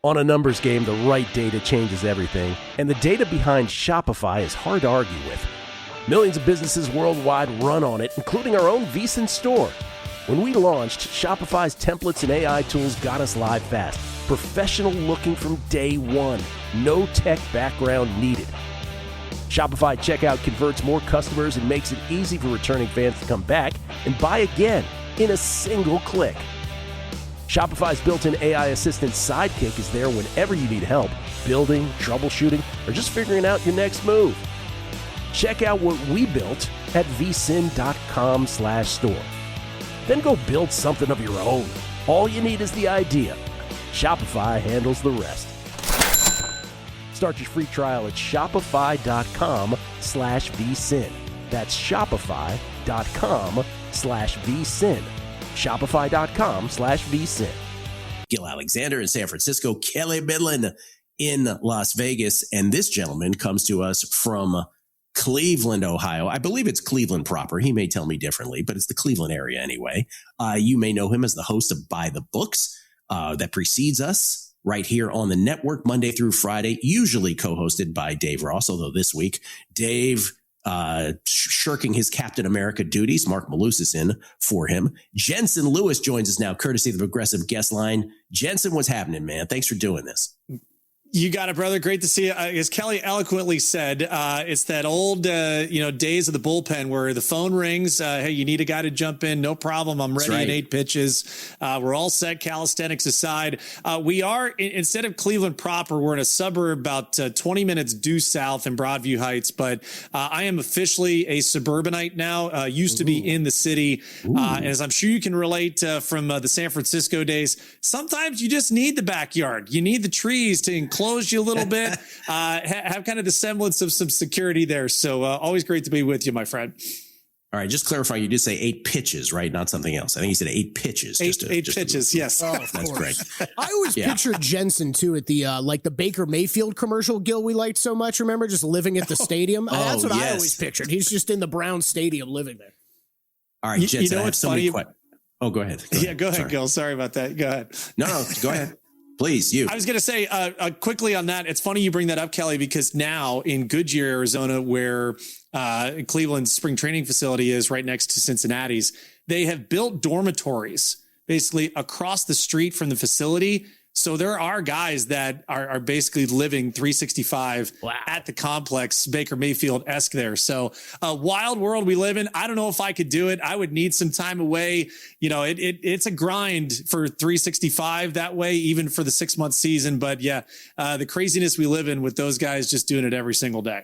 On a numbers game, the right data changes everything, and the data behind Shopify is hard to argue with. Millions of businesses worldwide run on it, including our own VSiN store. When we launched, Shopify's templates and AI tools got us live fast. Professional looking from day one. No tech background needed. Shopify checkout converts more customers and makes it easy for returning fans to come back and buy again in a single click. Shopify's built-in AI assistant Sidekick is there whenever you need help, building, troubleshooting, or just figuring out your next move. Check out what we built at vsin.com/store. Then go build something of your own. All you need is the idea. Shopify handles the rest. Start your free trial at shopify.com/vsin. That's shopify.com/vsin. Shopify.com/vsin. Gil Alexander in San Francisco, Kelly Bidlin in Las Vegas, and this gentleman comes to us from Cleveland, Ohio. I believe it's Cleveland proper. He may tell me differently, but it's the Cleveland area anyway. You may know him as the host of By the Books that precedes us right here on the network Monday through Friday, usually co-hosted by Dave Ross, although this week, Dave shirking his Captain America duties. Mark Malus is in for him. Jensen Lewis joins us now, courtesy of the Progressive Guest Line. Jensen, what's happening, man? Thanks for doing this. You got it, brother. Great to see you. As Kelly eloquently said, it's that old, days of the bullpen where the phone rings. Hey, you need a guy to jump in. No problem. I'm ready in 8 pitches. We're all set. Calisthenics aside. We are, instead of Cleveland proper, we're in a suburb about 20 minutes due south in Broadview Heights. But I am officially a suburbanite now. Used to be in the city. And as I'm sure you can relate from the San Francisco days, sometimes you just need the backyard. You need the trees to enclose you a little bit, have kind of the semblance of some security there. So always great to be with you, my friend. All right, just clarify, you did say 8 pitches, right? Not something else. I think you said 8 pitches. Eight pitches, yes. Oh, that's great. I always pictured Jensen, too, at the the Baker Mayfield commercial, Gil, we liked so much. Remember, just living at the stadium? That's what I always pictured. He's just in the Brown Stadium living there. All right, Jensen, you know what's funny? Go ahead. Go ahead, Gil. Sorry about that. Go ahead. No, go ahead. Please, you. I was going to say quickly on that. It's funny you bring that up, Kelly, because now in Goodyear, Arizona, where Cleveland's spring training facility is right next to Cincinnati's, they have built dormitories basically across the street from the facility. So there are guys that are basically living 365 at the complex, Baker Mayfield-esque there. So a wild world we live in. I don't know if I could do it. I would need some time away. You know, it's a grind for 365 that way, even for the 6-month season. But yeah, the craziness we live in with those guys just doing it every single day.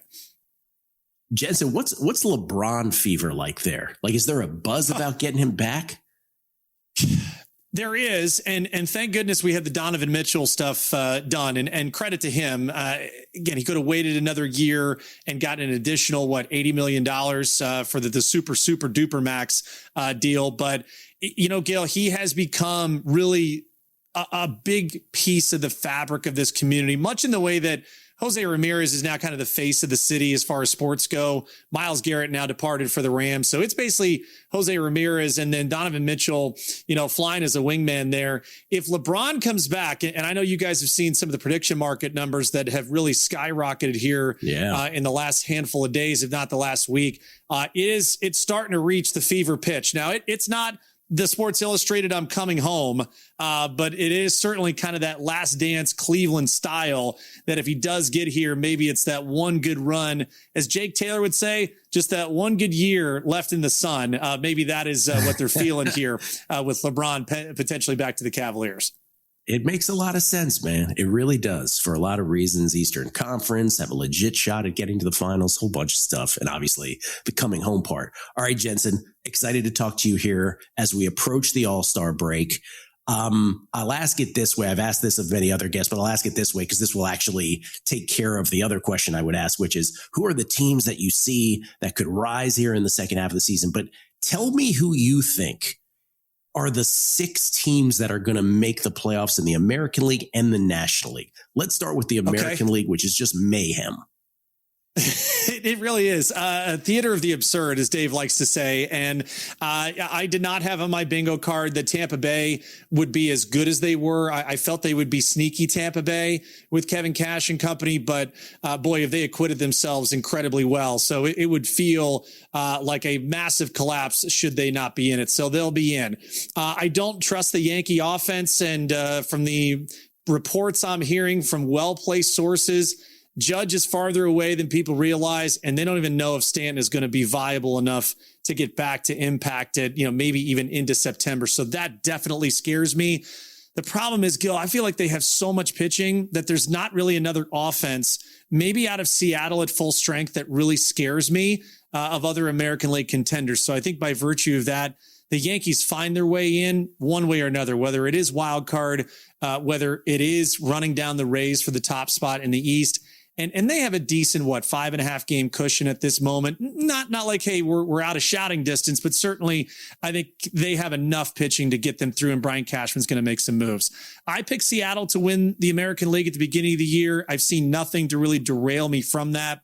Jensen, what's LeBron fever like there? Like, is there a buzz about getting him back? There is, and thank goodness we had the Donovan Mitchell stuff done, and credit to him. Again, he could have waited another year and gotten an additional $80 million for the super duper max deal. But Gil, he has become really a big piece of the fabric of this community, much in the way that Jose Ramirez is now kind of the face of the city as far as sports go. Myles Garrett now departed for the Rams. So it's basically Jose Ramirez and then Donovan Mitchell, flying as a wingman there. If LeBron comes back, and I know you guys have seen some of the prediction market numbers that have really skyrocketed here in the last handful of days, if not the last week, it's starting to reach the fever pitch. Now, it's not the Sports Illustrated I'm coming home, but it is certainly kind of that last dance Cleveland style that if he does get here, maybe it's that one good run, as Jake Taylor would say, just that one good year left in the sun. Maybe that is what they're feeling here with LeBron potentially back to the Cavaliers. It makes a lot of sense, man. It really does, for a lot of reasons. Eastern Conference, have a legit shot at getting to the finals, whole bunch of stuff, and obviously the coming home part. All right, Jensen, excited to talk to you here as we approach the All-Star break. I'll ask it this way. I've asked this of many other guests, but I'll ask it this way because this will actually take care of the other question I would ask, which is, who are the teams that you see that could rise here in the second half of the season? But tell me who you think are the 6 teams that are going to make the playoffs in the American League and the National League. Let's start with the American League, which is just mayhem. It really is a theater of the absurd, as Dave likes to say. And I did not have on my bingo card that Tampa Bay would be as good as they were. I felt they would be sneaky Tampa Bay with Kevin Cash and company, but boy, have they acquitted themselves incredibly well. So it would feel like a massive collapse should they not be in it. So they'll be in. I don't trust the Yankee offense. And from the reports I'm hearing from well-placed sources, Judge is farther away than people realize, and they don't even know if Stanton is going to be viable enough to get back to impact it, maybe even into September. So that definitely scares me. The problem is, Gil, I feel like they have so much pitching that there's not really another offense, maybe out of Seattle at full strength, that really scares me of other American League contenders. So I think by virtue of that, the Yankees find their way in one way or another, whether it is wild card, whether it is running down the Rays for the top spot in the East. And they have a decent, 5.5 game cushion at this moment. Not like, hey, we're out of shouting distance, but certainly I think they have enough pitching to get them through, and Brian Cashman's going to make some moves. I picked Seattle to win the American League at the beginning of the year. I've seen nothing to really derail me from that.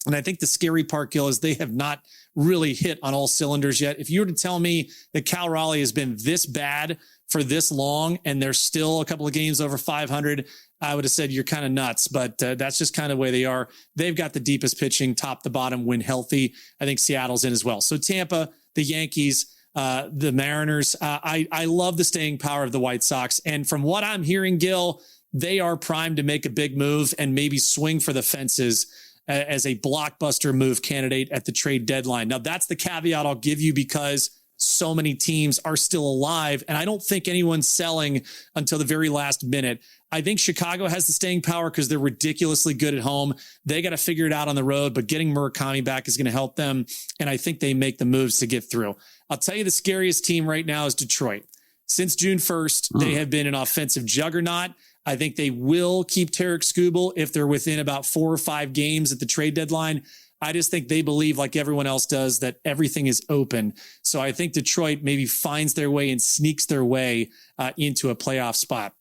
And I think the scary part, Gil, is they have not really hit on all cylinders yet. If you were to tell me that Cal Raleigh has been this bad for this long and they're still a couple of games over 500, I would have said you're kind of nuts, but that's just kind of the way they are. They've got the deepest pitching, top to bottom, when healthy. I think Seattle's in as well. So Tampa, the Yankees, the Mariners. I love the staying power of the White Sox. And from what I'm hearing, Gil, they are primed to make a big move and maybe swing for the fences as a blockbuster move candidate at the trade deadline. Now, that's the caveat I'll give you, because so many teams are still alive, and I don't think anyone's selling until the very last minute. I think Chicago has the staying power because they're ridiculously good at home. They got to figure it out on the road, but getting Murakami back is going to help them, and I think they make the moves to get through. I'll tell you, the scariest team right now is Detroit. Since June 1st, they have been an offensive juggernaut. I think they will keep Tarek Skubal if they're within about 4 or 5 games at the trade deadline. I just think they believe, like everyone else does, that everything is open. So I think Detroit maybe finds their way and sneaks their way into a playoff spot.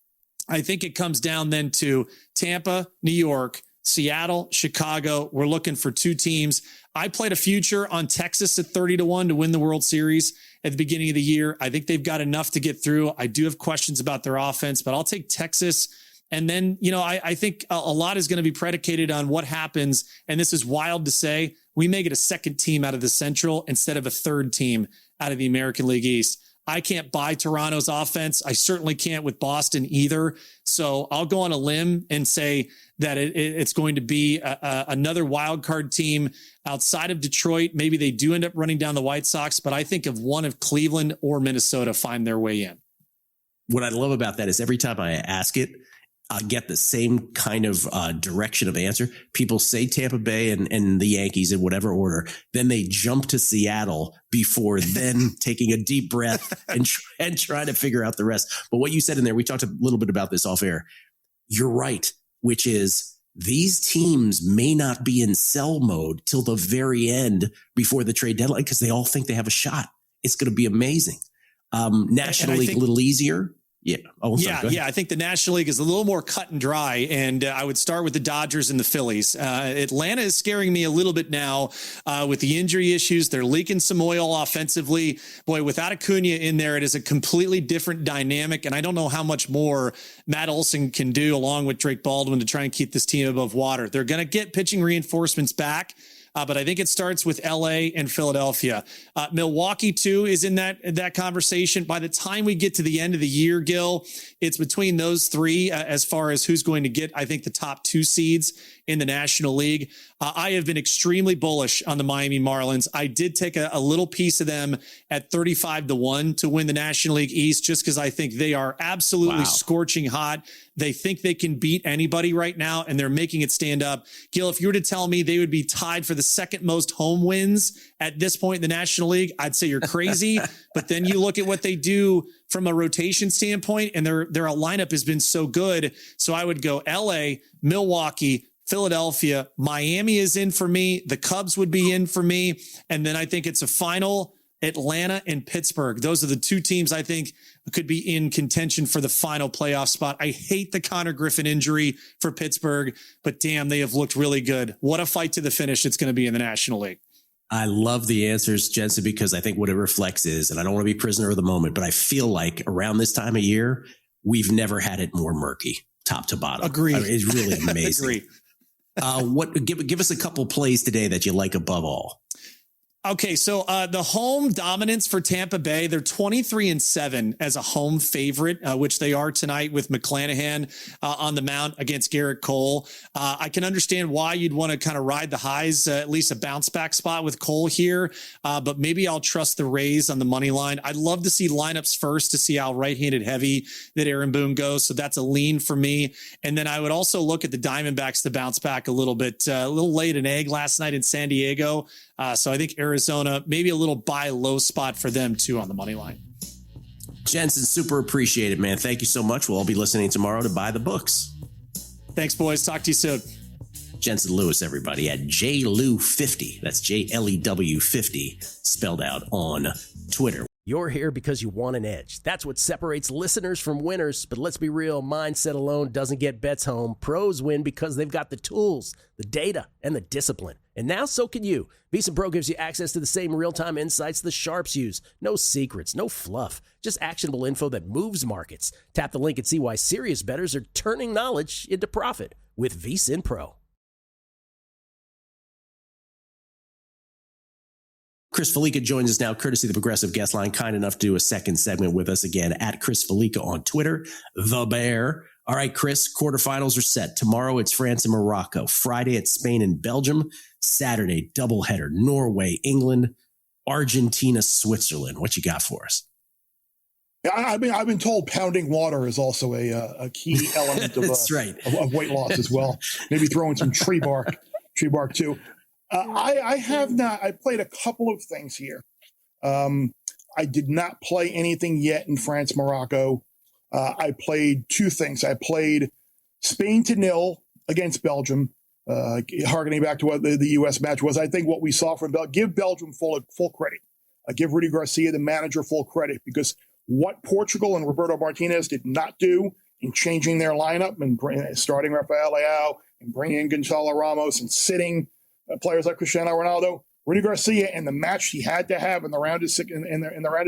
I think it comes down then to Tampa, New York, Seattle, Chicago. We're looking for 2 teams. I played a future on Texas at 30-1 to win the World Series at the beginning of the year. I think they've got enough to get through. I do have questions about their offense, but I'll take Texas. And then, I think a lot is going to be predicated on what happens. And this is wild to say, we may get a second team out of the Central instead of a third team out of the American League East. I can't buy Toronto's offense. I certainly can't with Boston either. So I'll go on a limb and say that it's going to be another wild card team outside of Detroit. Maybe they do end up running down the White Sox, but I think of one of Cleveland or Minnesota find their way in. What I love about that is every time I ask it, I get the same kind of direction of answer. People say Tampa Bay and the Yankees in whatever order. Then they jump to Seattle before then taking a deep breath and trying to figure out the rest. But what you said in there, we talked a little bit about this off air. You're right, which is these teams may not be in sell mode till the very end before the trade deadline because they all think they have a shot. It's going to be amazing. National League, a little easier. Yeah. Oh, sorry, I think the National League is a little more cut and dry, and I would start with the Dodgers and the Phillies. Atlanta is scaring me a little bit now with the injury issues. They're leaking some oil offensively. Boy, without Acuna in there, it is a completely different dynamic, and I don't know how much more Matt Olson can do along with Drake Baldwin to try and keep this team above water. They're going to get pitching reinforcements back. But I think it starts with LA and Philadelphia. Milwaukee, too, is in that conversation. By the time we get to the end of the year, Gil, it's between those 3 as far as who's going to get, I think, the top 2 seeds in the National League. I have been extremely bullish on the Miami Marlins. I did take a little piece of them at 35-1 to win the National League East, just because I think they are absolutely scorching hot. They think they can beat anybody right now, and they're making it stand up. Gil, if you were to tell me they would be tied for the second most home wins at this point in the National League, I'd say you're crazy. But then you look at what they do from a rotation standpoint, and their lineup has been so good. So I would go LA, Milwaukee, Philadelphia, Miami is in for me. The Cubs would be in for me. And then I think it's a final Atlanta and Pittsburgh. Those are the two teams I think could be in contention for the final playoff spot. I hate the Connor Griffin injury for Pittsburgh, but damn, they have looked really good. What a fight to the finish it's going to be in the National League. I love the answers, Jensen, because I think what it reflects is, and I don't want to be prisoner of the moment, but I feel like around this time of year, we've never had it more murky, top to bottom. Agreed. I mean, it's really amazing. Give us a couple plays today that you like above all. Okay, so the home dominance for Tampa Bay, they're 23-7 as a home favorite, which they are tonight with McClanahan on the mound against Garrett Cole. I can understand why you'd want to kind of ride the highs, at least a bounce back spot with Cole here, but maybe I'll trust the Rays on the money line. I'd love to see lineups first to see how right-handed heavy that Aaron Boone goes, so that's a lean for me. And then I would also look at the Diamondbacks to bounce back a little bit. A little late an egg last night in San Diego, so I think Arizona, maybe a little buy low spot for them too on the money line. Jensen, super appreciate it, man. Thank you so much. We'll all be listening tomorrow to Buy the Books. Thanks, boys. Talk to you soon. Jensen Lewis, everybody, at JLew50. That's JLEW50, spelled out on Twitter. You're here because you want an edge. That's what separates listeners from winners. But let's be real, mindset alone doesn't get bets home. Pros win because they've got the tools, the data, and the discipline. And now so can you. VSiN Pro gives you access to the same real-time insights the sharps use. No secrets, no fluff, just actionable info that moves markets. Tap the link and see why serious bettors are turning knowledge into profit with VSiN Pro. Chris Felica joins us now, courtesy of the Progressive Guest Line, kind enough to do a second segment with us again at Chris Felica on Twitter, The Bear. All right, Chris, quarterfinals are set. Tomorrow it's France and Morocco. Friday it's Spain and Belgium. Saturday, doubleheader, Norway, England, Argentina, Switzerland. What you got for us? Yeah, I've been told pounding water is also a key element of, That's right. of weight loss as well. Maybe throwing some tree bark too. I played a couple of things here. I did not play anything yet in France, Morocco. I played two things. I played Spain to 0 against Belgium, harkening back to what the U.S. match was. I think what we saw from Belgium, give Belgium full credit. Give Rudy Garcia, the manager, full credit, because what Portugal and Roberto Martinez did not do in changing their lineup and starting Rafael Leao and bringing in Gonzalo Ramos and sitting players like Cristiano Ronaldo, Rudy Garcia, and the match he had to have in the round of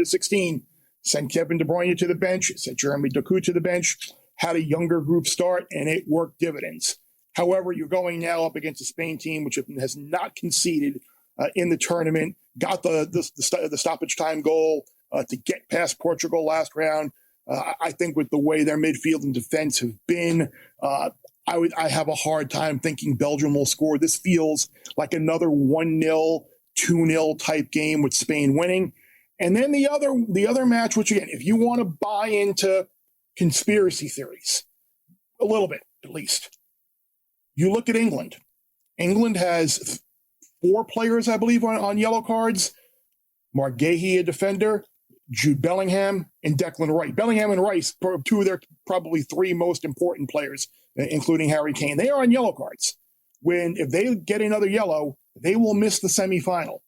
16, sent Kevin De Bruyne to the bench, sent Jeremy Doku to the bench, had a younger group start, and it worked dividends. However, you're going now up against a Spain team which has not conceded in the tournament, got the stoppage time goal to get past Portugal last round. I think with the way their midfield and defense have been, I have a hard time thinking Belgium will score. This feels like another 1-0, 2-0 type game with Spain winning. And then the other match, which again, if you want to buy into conspiracy theories, a little bit at least, you look at England. England has 4 players, I believe, on yellow cards. Mark Gahey, a defender, Jude Bellingham, and Declan Rice. Bellingham and Rice, 2 of their probably 3 most important players, including Harry Kane. They are on yellow cards. If they get another yellow, they will miss the semifinal.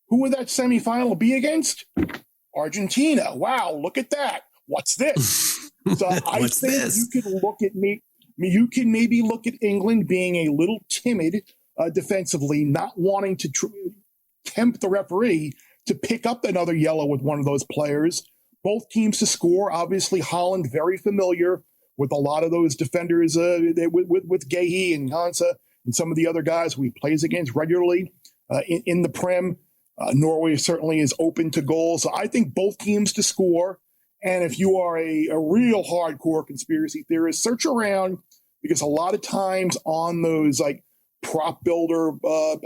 Who would that semifinal be against? Argentina. Wow, look at that. What's this? So I think this? You could look at me. You can maybe look at England being a little timid defensively, not wanting to tempt the referee to pick up another yellow with one of those players. Both teams to score. Obviously, Holland very familiar with a lot of those defenders with Gahey and Hansa and some of the other guys who he plays against regularly in the Prem. Norway certainly is open to goals. So I think both teams to score. And if you are a real hardcore conspiracy theorist, search around, because a lot of times on those like prop builder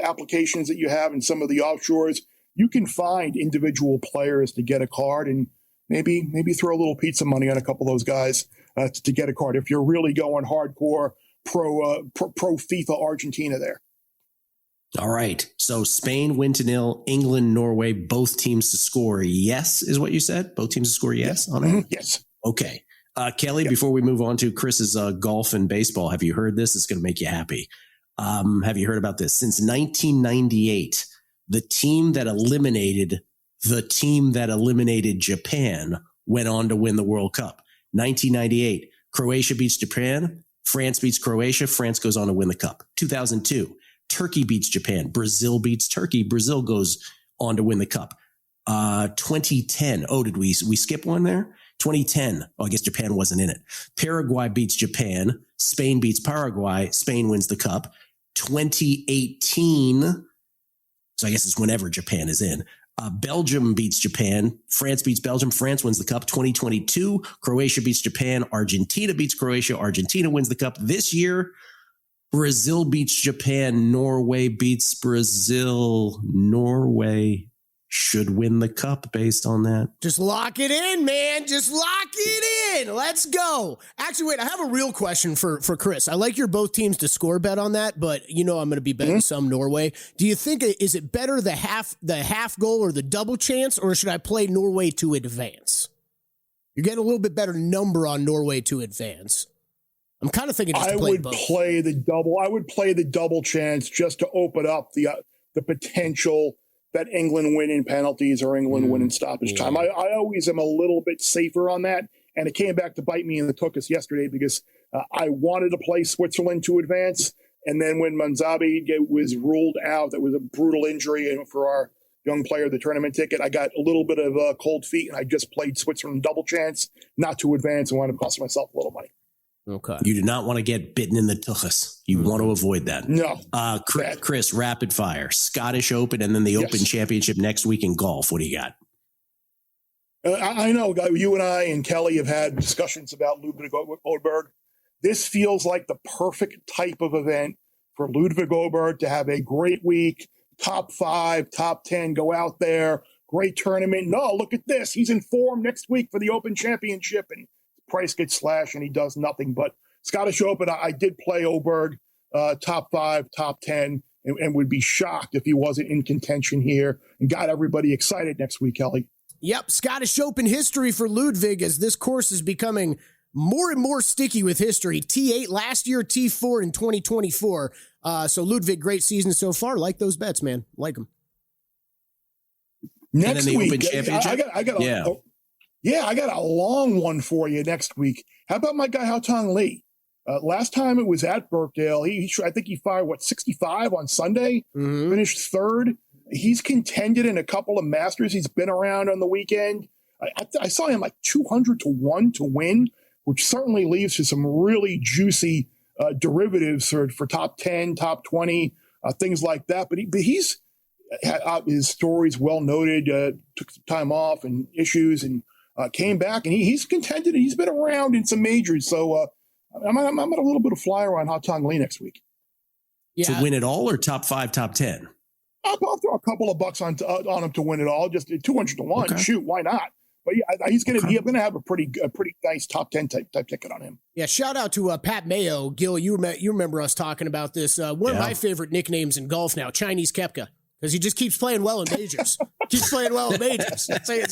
applications that you have in some of the offshores, you can find individual players to get a card and maybe throw a little pizza money on a couple of those guys to get a card if you're really going hardcore pro FIFA Argentina there. All right. So Spain win to 0, England, Norway, both teams to score yes, is what you said? Both teams to score yes on it? Yes. Okay. Kelly, before we move on to Chris's golf and baseball, have you heard this? It's going to make you happy. Have you heard about this? Since 1998, the team that eliminated the team that eliminated Japan went on to win the World Cup. 1998, Croatia beats Japan. France beats Croatia. France goes on to win the cup. 2002, Turkey beats Japan. Brazil beats Turkey. Brazil goes on to win the cup. 2010. Oh, did we skip one there? 2010. Oh, I guess Japan wasn't in it. Paraguay beats Japan. Spain beats Paraguay. Spain wins the cup. 2018. So I guess it's whenever Japan is in. Belgium beats Japan. France beats Belgium. France wins the cup. 2022, Croatia beats Japan. Argentina beats Croatia. Argentina wins the cup. This year, Brazil beats Japan. Norway beats Brazil. Norway should win the cup based on that. Just lock it in, man. Just lock it in. Let's go. Actually, wait, I have a real question for Chris. I like your both teams to score bet on that, but I'm going to be betting some Norway. Do you think, is it better the half goal or the double chance, or should I play Norway to advance? You're getting a little bit better number on Norway to advance. I'm kind of thinking just to play both. I would play the double chance just to open up the potential that England win in penalties or England win in stoppage time. I always am a little bit safer on that. And it came back to bite me in the tuchus yesterday because I wanted to play Switzerland to advance. And then when Manzabi was ruled out, that was a brutal injury for our young player, the tournament ticket, I got a little bit of cold feet and I just played Switzerland double chance, not to advance, and wound up costing myself a little money. Okay. You do not want to get bitten in the tuchus. You want to avoid that. No. Chris, rapid fire. Scottish Open and then the Open Championship next week in golf. What do you got? I know you and I and Kelly have had discussions about Ludwig Åberg. This feels like the perfect type of event for Ludwig Åberg to have a great week, top 5, top 10, go out there, great tournament. No, look at this. He's in form next week for the Open Championship, and price gets slashed and he does nothing. But Scottish Open, I did play Åberg, top 5, top 10, and would be shocked if he wasn't in contention here and got everybody excited next week, Kelly. Yep, Scottish Open history for Ludwig as this course is becoming more and more sticky with history. T8 last year, T4 in 2024. So Ludwig, great season so far. Like those bets, man. Like them. Next week, Open Championship? I got a long one for you next week. How about my guy Haotong Li? Last time it was at Birkdale. I think he fired 65 on Sunday. Finished third. He's contended in a couple of Masters. He's been around on the weekend. I saw him like 200 to 1 to win, which certainly leaves to some really juicy derivatives for top 10, top 20, things like that. But he's his story's well noted. Took some time off and issues and came back, and he's contended. He's been around in some majors. So I'm at a little bit of flyer on Haotong Li next week. Yeah. To win it all or top 5, top 10? I'll throw a couple of bucks on him to win it all. Just 200 to 1. Okay. Shoot, why not? But yeah, he's going to have a pretty nice top 10 type ticket on him. Yeah, shout out to Pat Mayo. Gil, you remember us talking about this. One of my favorite nicknames in golf now, Chinese Koepka, because he just keeps playing well in majors. It's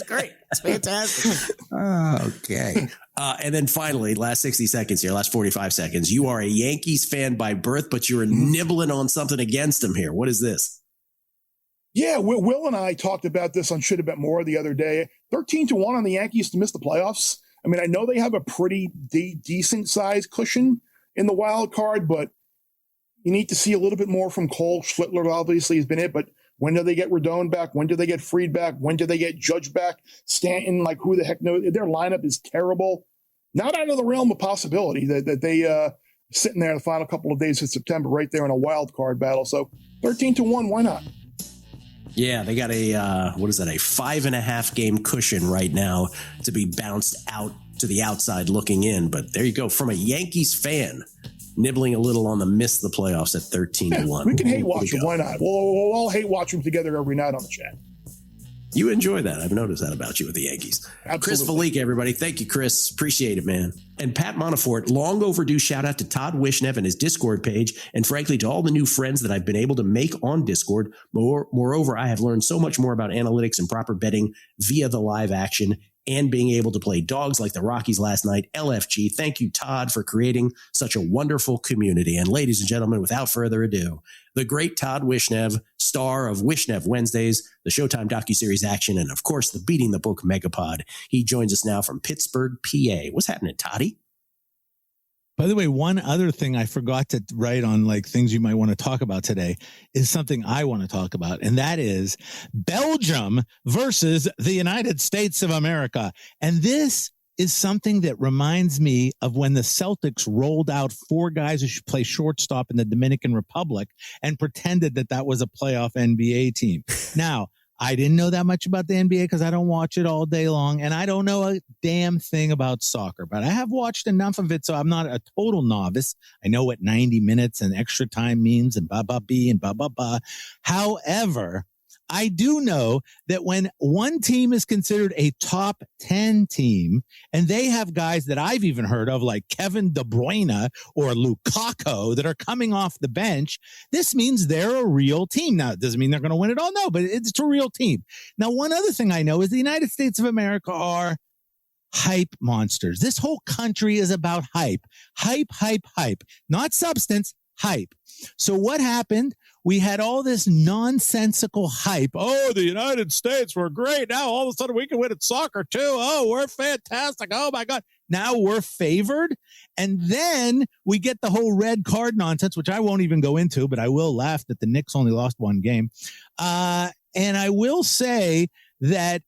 great. It's fantastic. Okay. And then finally, last 60 seconds here, last 45 seconds. You are a Yankees fan by birth, but you're nibbling on something against them here. What is this? Yeah, Will and I talked about this on Should Have Bet More the other day. 13 to 1 on the Yankees to miss the playoffs. I mean, I know they have a pretty decent size cushion in the wild card, but you need to see a little bit more from Cole. Schlittler obviously has been it, but when do they get Rodon back? When do they get Fried back? When do they get Judge back? Stanton, like who the heck knows? Their lineup is terrible. Not out of the realm of possibility that they sitting there the final couple of days of September right there in a wild card battle. So 13 to 1, why not? Yeah, they got a 5.5 game cushion right now to be bounced out to the outside looking in. But there you go. From a Yankees fan, nibbling a little on the miss the playoffs at 13 to 1. We can hate watch them. Why not? We'll all hate watch them together every night on the chat. You enjoy that. I've noticed that about you with the Yankees. Absolutely. Chris Felique, everybody. Thank you, Chris. Appreciate it, man. And Pat Monafort, long overdue shout out to Todd Wishnev and his Discord page, and frankly, to all the new friends that I've been able to make on Discord. Moreover, I have learned so much more about analytics and proper betting via the live action. and being able to play dogs like the Rockies last night. LFG, thank you, Todd, for creating such a wonderful community. And ladies and gentlemen, without further ado, the great Todd Wishnev, star of Wishnev Wednesdays, the Showtime docuseries Action, and of course, the Beating the Book Megapod. He joins us now from Pittsburgh, PA. What's happening, Toddy? By the way, one other thing I forgot to write on, like, things you might want to talk about today, is something I want to talk about, and that is Belgium versus the United States of America. And this is something that reminds me of when the Celtics rolled out 4 guys who should play shortstop in the Dominican Republic and pretended that that was a playoff NBA team. Now, I didn't know that much about the NBA because I don't watch it all day long, and I don't know a damn thing about soccer, but I have watched enough of it, so I'm not a total novice. I know what 90 minutes and extra time means and blah, and blah. However, I do know that when one team is considered a top 10 team, and they have guys that I've even heard of, like Kevin De Bruyne or Lukaku, that are coming off the bench, this means they're a real team. Now, it doesn't mean they're going to win it all. No, but it's a real team. Now, one other thing I know is the United States of America are hype monsters. This whole country is about hype. Hype. Not substance, hype. So what happened? We had all this nonsensical hype. Oh, the United States, we're great. Now all of a sudden we can win at soccer too. Oh, we're fantastic. Oh my God. Now we're favored. And then we get the whole red card nonsense, which I won't even go into, but I will laugh that the Knicks only lost 1 game. And I will say that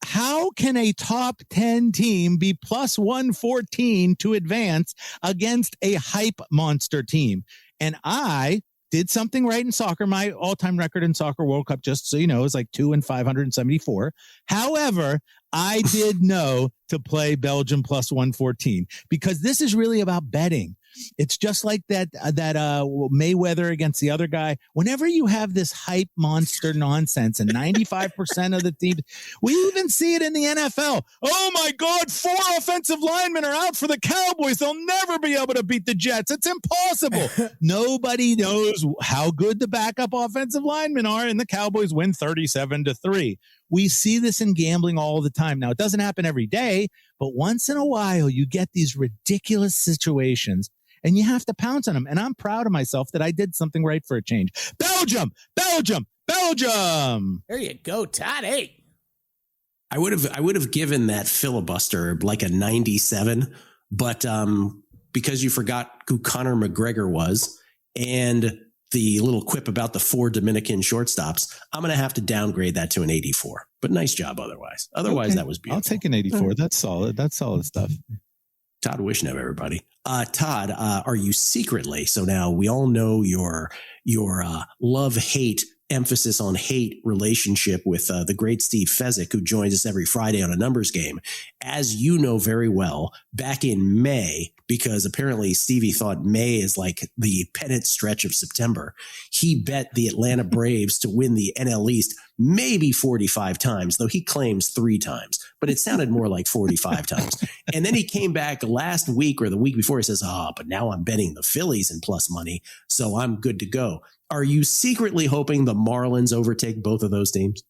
how can a top 10 team be plus 114 to advance against a hype monster team? And I did something right in soccer. My all-time record in soccer World Cup, just so you know, is like 2-574. However, I did know to play Belgium plus 114 because this is really about betting. It's just like that Mayweather against the other guy. Whenever you have this hype monster nonsense and 95% of the team, we even see it in the NFL. Oh my God, 4 offensive linemen are out for the Cowboys. They'll never be able to beat the Jets. It's impossible. Nobody knows how good the backup offensive linemen are, and the Cowboys win 37-3. We see this in gambling all the time. Now, it doesn't happen every day, but once in a while, you get these ridiculous situations, and you have to pounce on them. And I'm proud of myself that I did something right for a change. Belgium! There you go, Todd. Hey. I would have given that filibuster like a 97, but because you forgot who Conor McGregor was and the little quip about the 4 Dominican shortstops, I'm going to have to downgrade that to an 84. But nice job otherwise. Okay. That was beautiful. I'll take an 84. That's solid. That's solid stuff. Todd Wishnev, everybody. Todd, are you secretly, so now we all know your love-hate, emphasis on hate relationship with the great Steve Fezzik, who joins us every Friday on A Numbers Game. As you know very well, back in May, because apparently Stevie thought May is like the pennant stretch of September, he bet the Atlanta Braves to win the NL East maybe 45 times, though he claims 3 times, but it sounded more like 45 times. And then he came back last week or the week before. He says, but now I'm betting the Phillies in plus money, so I'm good to go. Are you secretly hoping the Marlins overtake both of those teams?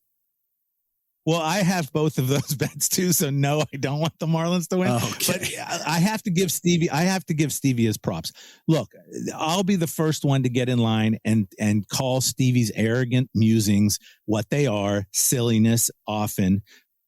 Well, I have both of those bets too, so no, I don't want the Marlins to win. Okay. But I have to give Stevie his props. Look, I'll be the first one to get in line and call Stevie's arrogant musings what they are, silliness often,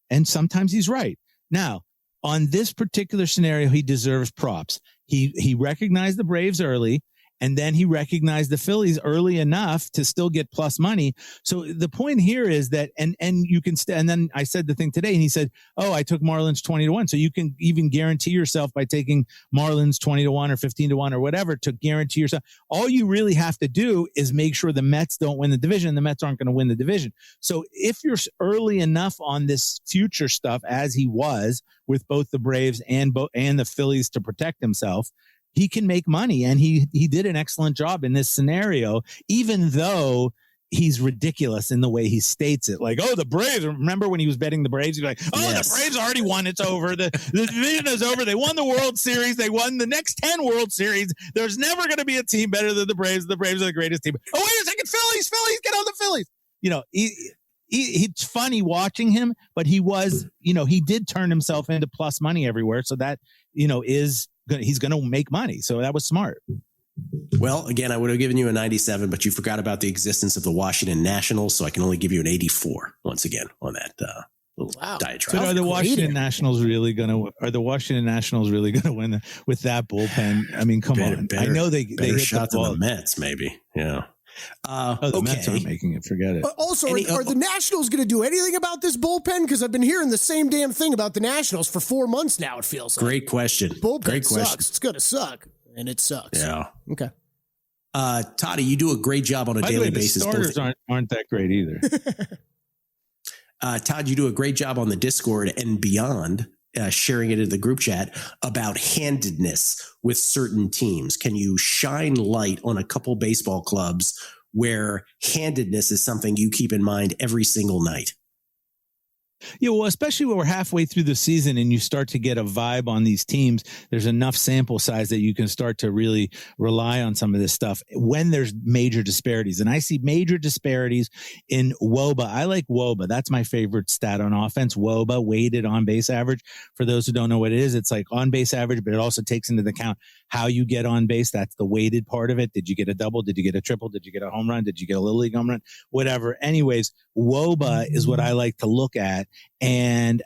and sometimes he's right. Now, on this particular scenario, he deserves props. He recognized the Braves early, and then he recognized the Phillies early enough to still get plus money. So the point here is that, and you can, and then I said the thing today, and he said, I took Marlins 20-1. So you can even guarantee yourself by taking Marlins 20-1 or 15-1 or whatever to guarantee yourself. All you really have to do is make sure the Mets don't win the division. The Mets aren't going to win the division. So if you're early enough on this future stuff, as he was with both the Braves and the Phillies to protect himself, he can make money, and he did an excellent job in this scenario, even though he's ridiculous in the way he states it. Like, the Braves, remember when he was betting the Braves? He's like, yes. The Braves already won. It's over. The division is over. They won the World Series. They won the next 10 World Series. There's never going to be a team better than the Braves. The Braves are the greatest team. Oh, wait a second. Phillies, get on the Phillies. it's funny watching him, but he was, he did turn himself into plus money everywhere. So that, he's going to make money. So that was smart. Well, again, I would have given you a 97, but you forgot about the existence of the Washington Nationals. So I can only give you an 84 once again on that little diatribe. So are the Washington Nationals really going to win with that bullpen? I mean, come on. I know they hit shot the ball. To the Mets, maybe. Yeah. The Mets aren't making it. Forget it. Also, are the Nationals going to do anything about this bullpen? Because I've been hearing the same damn thing about the Nationals for 4 months now, it feels like. Great question. Bullpen Great question. sucks. It's going to suck, and it sucks. Yeah. Okay. Toddy, you do a great job on a daily basis. The starters aren't that great either. Todd, you do a great job on the Discord and beyond, sharing it in the group chat about handedness with certain teams. Can you shine light on a couple baseball clubs where handedness is something you keep in mind every single night? Yeah, well, especially when we're halfway through the season and you start to get a vibe on these teams, there's enough sample size that you can start to really rely on some of this stuff when there's major disparities. And I see major disparities in WOBA. I like WOBA. That's my favorite stat on offense. WOBA, weighted on base average. For those who don't know what it is, it's like on base average, but it also takes into account how you get on base. That's the weighted part of it. Did you get a double? Did you get a triple? Did you get a home run? Did you get a little league home run? Whatever. Anyways, WOBA is what I like to look at. And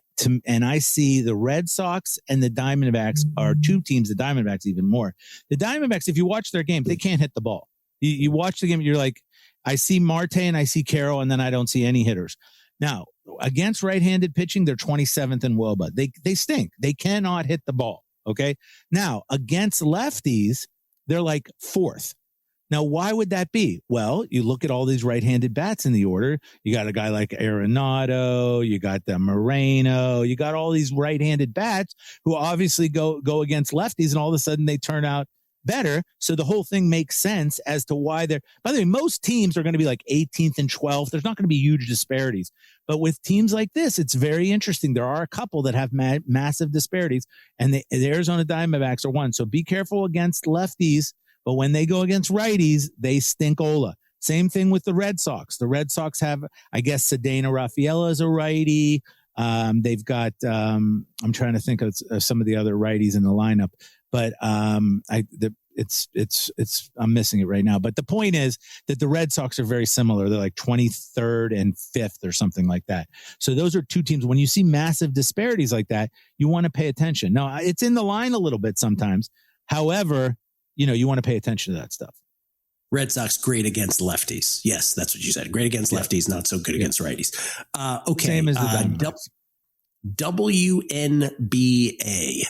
I see the Red Sox and the Diamondbacks are two teams, the Diamondbacks even more. The Diamondbacks, if you watch their games, they can't hit the ball. You watch the game, you're like, I see Marte and I see Carroll, and then I don't see any hitters. Now, against right-handed pitching, they're 27th in WOBA. They stink. They cannot hit the ball. Okay. Now, against lefties, they're like 4th. Now, why would that be? Well, you look at all these right-handed bats in the order. You got a guy like Arenado, you got the Moreno, you got all these right-handed bats who obviously go against lefties, and all of a sudden they turn out better. So the whole thing makes sense as to why they're, by the way, most teams are going to be like 18th and 12th. There's not going to be huge disparities. But with teams like this, it's very interesting. There are a couple that have massive disparities, and the Arizona Diamondbacks are one. So be careful against lefties. But when they go against righties, they stinkola. Same thing with the Red Sox. The Red Sox have, I guess, Cedeno Rafaela is a righty. They've got, I'm trying to think of some of the other righties in the lineup, but I'm missing it right now. But the point is that the Red Sox are very similar. They're like 23rd and 5th or something like that. So those are two teams. When you see massive disparities like that, you want to pay attention. Now, it's in the line a little bit sometimes. However, you want to pay attention to that stuff. Red Sox great against lefties. Yes, that's what you said. Great against lefties, not so good against righties. Okay. Same as the Diamondbacks. WNBA.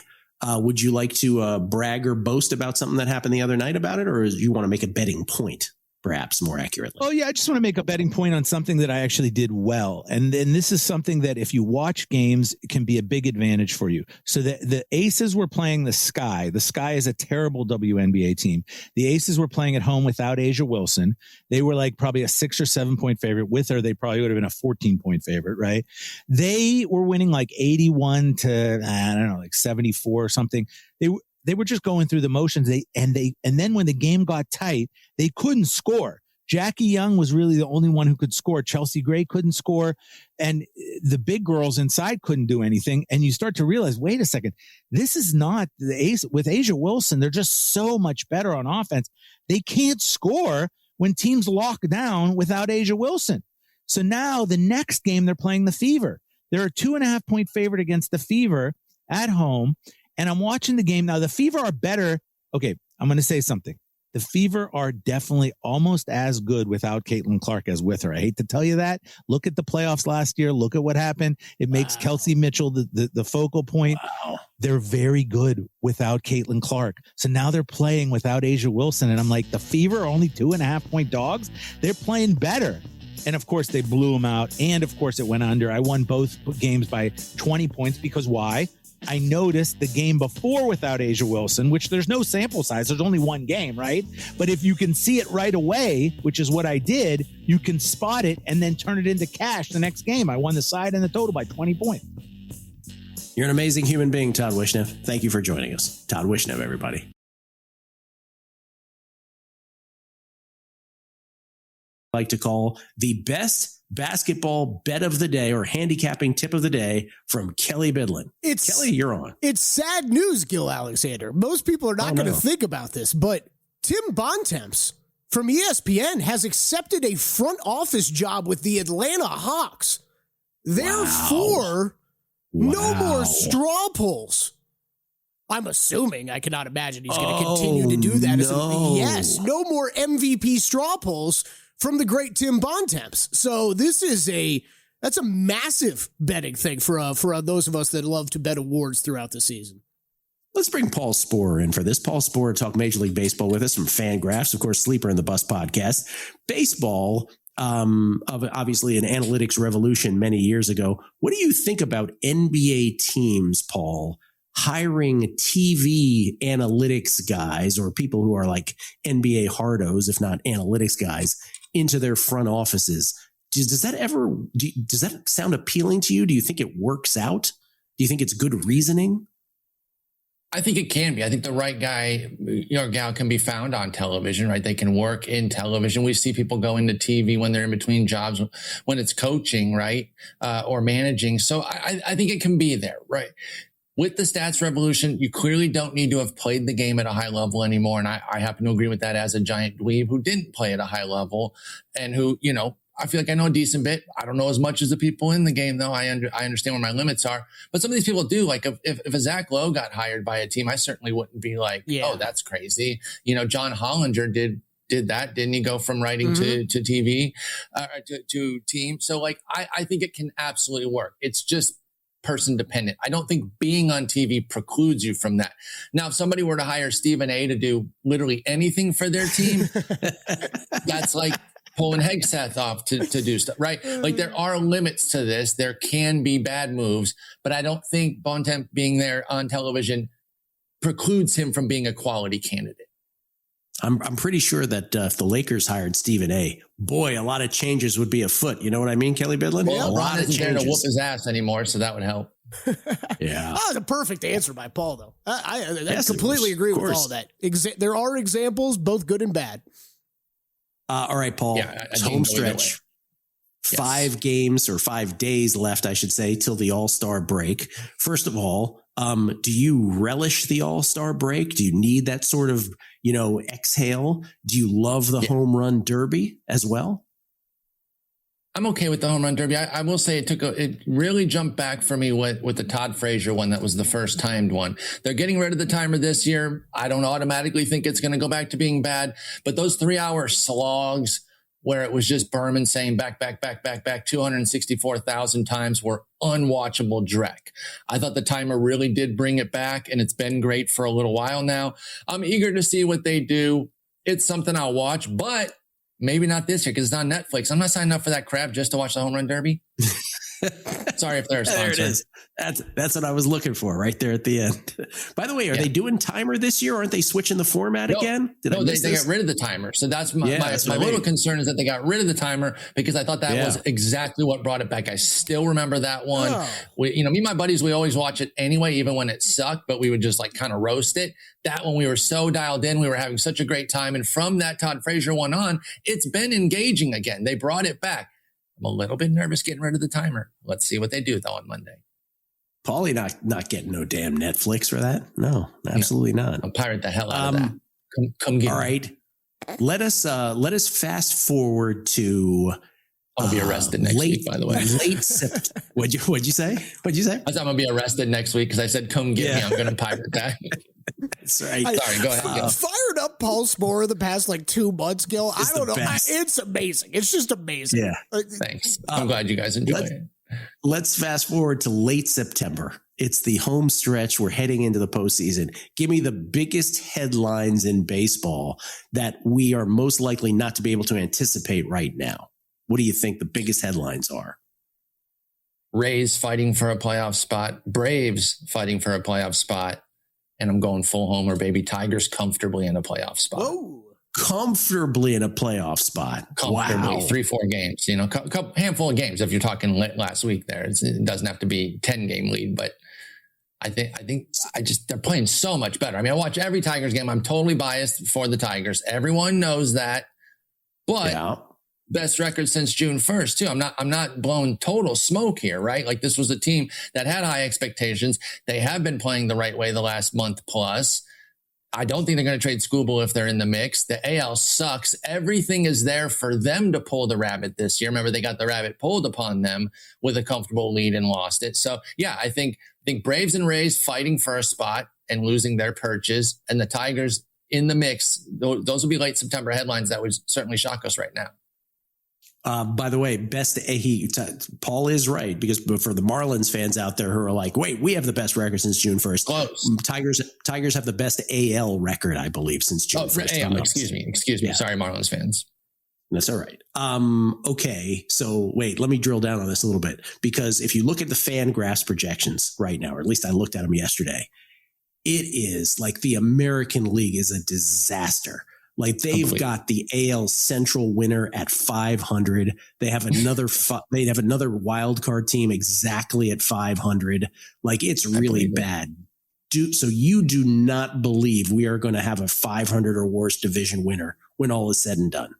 Would you like to brag or boast about something that happened the other night about it, or do you want to make a betting point? Perhaps more accurately. Oh, yeah. I just want to make a betting point on something that I actually did well. And then this is something that if you watch games, it can be a big advantage for you. So the Aces were playing the Sky. The Sky is a terrible WNBA team. The Aces were playing at home without A'ja Wilson. They were like probably a 6 or 7 point favorite. With her, they probably would have been a 14-point favorite, right? They were winning like 81 to, I don't know, like 74 or something. They were just going through the motions. And then when the game got tight, they couldn't score. Jackie Young was really the only one who could score. Chelsea Gray couldn't score. And the big girls inside couldn't do anything. And you start to realize, wait a second, this is not the Ace with A'ja Wilson. They're just so much better on offense. They can't score when teams lock down without A'ja Wilson. So now the next game, they're playing the Fever. They're a 2.5 point favorite against the Fever at home. And I'm watching the game now. The Fever are better. Okay, I'm going to say something. The Fever are definitely almost as good without Caitlin Clark as with her. I hate to tell you that. Look at the playoffs last year. Look at what happened. It makes Kelsey Mitchell the focal point. Wow. They're very good without Caitlin Clark. So now they're playing without A'ja Wilson. And I'm like, the Fever are only 2.5 point dogs. They're playing better. And of course, they blew them out. And of course, it went under. I won both games by 20 points because why? I noticed the game before without A'ja Wilson, which there's no sample size. There's only one game, right? But if you can see it right away, which is what I did, you can spot it and then turn it into cash the next game. I won the side and the total by 20 points. You're an amazing human being, Todd Wishnev. Thank you for joining us. Todd Wishnev, everybody. I like to call the best basketball bet of the day or handicapping tip of the day from Kelly Bidlin. Kelly, you're on. It's sad news, Gil Alexander. Most people are not going to think about this, but Tim Bontemps from ESPN has accepted a front office job with the Atlanta Hawks. Therefore, no more straw polls. I'm assuming, I cannot imagine he's going to continue to do that. Yes, no more MVP straw polls from the great Tim Bontemps. So this is that's a massive betting thing for those of us that love to bet awards throughout the season. Let's bring Paul Sporer in for this. Paul Sporer talk Major League Baseball with us from Fangraphs, of course, Sleeper in the Bus podcast. Baseball, obviously an analytics revolution many years ago. What do you think about NBA teams, Paul, hiring TV analytics guys or people who are like NBA hardos, if not analytics guys, into their front offices? Does that sound appealing to you? Do you think it works out? Do you think it's good reasoning? I think it can be. I think the right guy or gal can be found on television, right? They can work in television. We see people go into TV when they're in between jobs, when it's coaching, right? Or managing. So I think it can be there, right? With the stats revolution, you clearly don't need to have played the game at a high level anymore. And I happen to agree with that as a giant dweeb who didn't play at a high level and who, I feel like I know a decent bit. I don't know as much as the people in the game, though. I understand where my limits are. But some of these people do. Like if a Zach Lowe got hired by a team, I certainly wouldn't be like, oh, that's crazy. John Hollinger did that. Didn't he go from writing to TV, to team? So I think it can absolutely work. It's just person dependent. I don't think being on TV precludes you from that. Now, if somebody were to hire Stephen A to do literally anything for their team, that's like pulling Hegseth off to do stuff, right? Like there are limits to this. There can be bad moves, but I don't think Bontemps being there on television precludes him from being a quality candidate. I'm pretty sure that if the Lakers hired Stephen A, boy, a lot of changes would be afoot. You know what I mean, Kelly Bidlin? Well, a lot of changes. There to whoop his ass anymore, so that would help. Yeah. Oh, the perfect answer by Paul, though. I completely agree with all of that. There are examples, both good and bad. All right, Paul. Yeah, home stretch. 5 games or 5 days left, I should say, till the All-Star break. First of all, do you relish the All-Star break? Do you need that sort of, exhale? Do you love the home run derby as well? I'm okay with the home run derby. I will say it really jumped back for me with the Todd Frazier one. That was the first timed one. They're getting rid of the timer this year. I don't automatically think it's going to go back to being bad, but those 3-hour slogs where it was just Berman saying back 264,000 times were unwatchable dreck. I thought the timer really did bring it back, and it's been great for a little while now. I'm eager to see what they do. It's something I'll watch, but maybe not this year because it's on Netflix. I'm not signing up for that crap just to watch the home run derby. Sorry if they're a sponsor. There it is. That's what I was looking for right there at the end. By the way, are they doing timer this year? Aren't they switching the format again? They got rid of the timer. So that's my little concern is that they got rid of the timer because I thought that was exactly what brought it back. I still remember that one. Oh. Me and my buddies, we always watch it anyway, even when it sucked, but we would just kind of roast it. That one, we were so dialed in. We were having such a great time. And from that Todd Frazier one on, it's been engaging again. They brought it back. I'm a little bit nervous getting rid of the timer. Let's see what they do though on Monday. Paulie not getting no damn Netflix for that. No, absolutely not. I'll pirate the hell out of that. Come get all me. Right. Let us fast forward to I'll be arrested next week, by the way. Late September. What'd you say? I said I'm gonna be arrested next week because I said come get me. I'm gonna pirate that. That's right. Sorry, go ahead. Fired up Paul Sporer the past 2 months, Gil. I don't know. It's amazing. It's just amazing. Yeah. Thanks. I'm glad you guys enjoy it. Let's fast forward to late September. It's the home stretch. We're heading into the postseason. Give me the biggest headlines in baseball that we are most likely not to be able to anticipate right now. What do you think the biggest headlines are? Rays fighting for a playoff spot. Braves fighting for a playoff spot. And I'm going full homer, baby. Tigers comfortably in a playoff spot. Whoa. Comfortably in a playoff spot. Comfortably. Wow. 3-4 games, handful of games. If you're talking last week there, it doesn't have to be 10-game lead, but I think they're playing so much better. I mean, I watch every Tigers game. I'm totally biased for the Tigers. Everyone knows that, but best record since June 1st too. I'm not blowing total smoke here, right? Like this was a team that had high expectations. They have been playing the right way the last month plus. I don't think they're going to trade Skubal if they're in the mix. The AL sucks. Everything is there for them to pull the rabbit this year. Remember, they got the rabbit pulled upon them with a comfortable lead and lost it. So yeah, I think Braves and Rays fighting for a spot and losing their perches, and the Tigers in the mix. Those will be late September headlines that would certainly shock us right now. By the way, Paul is right, because for the Marlins fans out there who are like, wait, we have the best record since June 1st. Close. Tigers have the best AL record, I believe, since June 1st. AL, excuse me. Yeah. Sorry, Marlins fans. That's all right. Okay. So wait, let me drill down on this a little bit, because if you look at the FanGraphs projections right now, or at least I looked at them yesterday, it is like the American League is a disaster. Like they've got the AL Central winner at 500. They have another wild card team exactly at 500. Like it's really bad. So you do not believe we are going to have a 500 or worse division winner when all is said and done?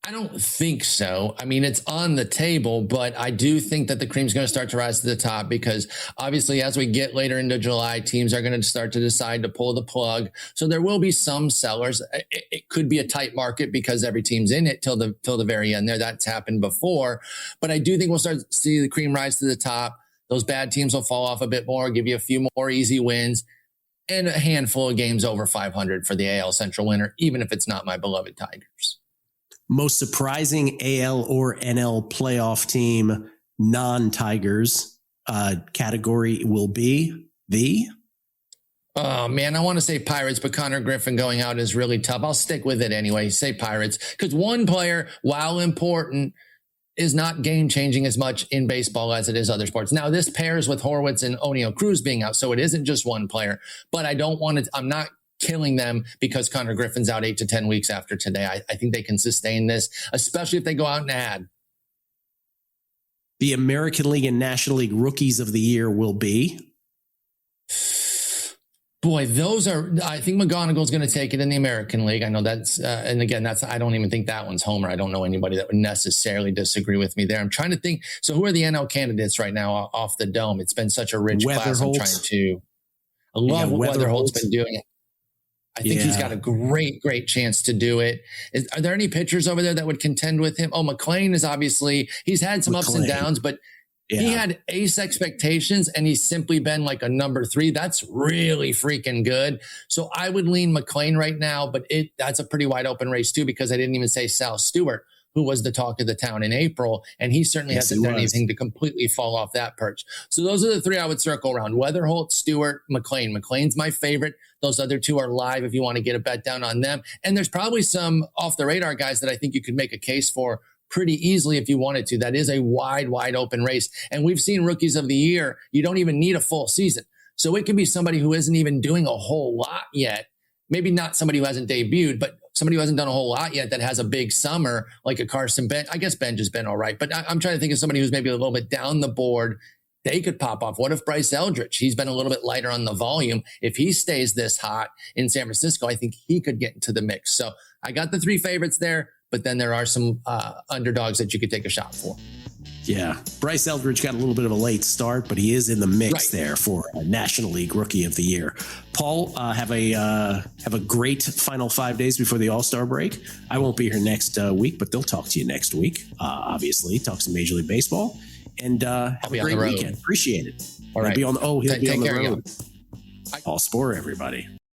I don't think so. I mean, it's on the table, but I do think that the cream's going to start to rise to the top, because obviously as we get later into July, teams are going to start to decide to pull the plug. So there will be some sellers. It could be a tight market because every team's in it till the very end there. That's happened before, but I do think we'll start to see the cream rise to the top. Those bad teams will fall off a bit more, give you a few more easy wins, and a handful of games over 500 for the AL Central winner, even if it's not my beloved Tigers. Most surprising AL or NL playoff team, non-Tigers category will be the... Oh, man, I want to say Pirates, but Connor Griffin going out is really tough. I'll stick with it anyway. Say Pirates, because one player, while important, is not game-changing as much in baseball as it is other sports. Now, this pairs with Horwitz and O'Neill Cruz being out, so it isn't just one player. But I'm not killing them because Connor Griffin's out 8 to 10 weeks after today. I think they can sustain this, especially if they go out and add. The American League and National League Rookies of the Year will be... Boy, I think McGonagall's going to take it in the American League. I know that's, and again, I don't even think that one's Homer. I don't know anybody that would necessarily disagree with me there. I'm trying to think. So who are the NL candidates right now off the dome? It's been such a rich class. I love what Weatherholt's been doing. I think he's got a great chance to do it. Are there any pitchers over there that would contend with him? Oh, McLean is obviously, he's had some ups and downs, but he had ace expectations and he's simply been like a number 3. That's really freaking good. So I would lean McLean right now, but that's a pretty wide open race too, because I didn't even say Sal Stewart, who was the talk of the town in April. And he certainly hasn't done anything to completely fall off that perch. So those are the 3 I would circle around: Weatherholt, Stewart, McLean. McLean's my favorite. Those other 2 are live if you want to get a bet down on them. And there's probably some off the radar guys that I think you could make a case for pretty easily if you wanted to. That is a wide open race. And we've seen rookies of the year. You don't even need a full season. So it can be somebody who isn't even doing a whole lot yet. Maybe not somebody who hasn't debuted, but somebody who hasn't done a whole lot yet that has a big summer, like a Carson Bench. I guess Bench has been all right, but I'm trying to think of somebody who's maybe a little bit down the board. They could pop off. What if Bryce Eldridge? He's been a little bit lighter on the volume. If he stays this hot in San Francisco, I think he could get into the mix. So I got the 3 favorites there, but then there are some underdogs that you could take a shot for. Yeah. Bryce Eldridge got a little bit of a late start, but he is in the mix there for a National League Rookie of the Year. Paul, have a great final 5 days before the All-Star break. I won't be here next week, but they'll talk to you next week. Obviously, talk some Major League Baseball, and have a great weekend. Appreciate it. All right. He'll be on the road. Take care, Paul Sporer, everybody.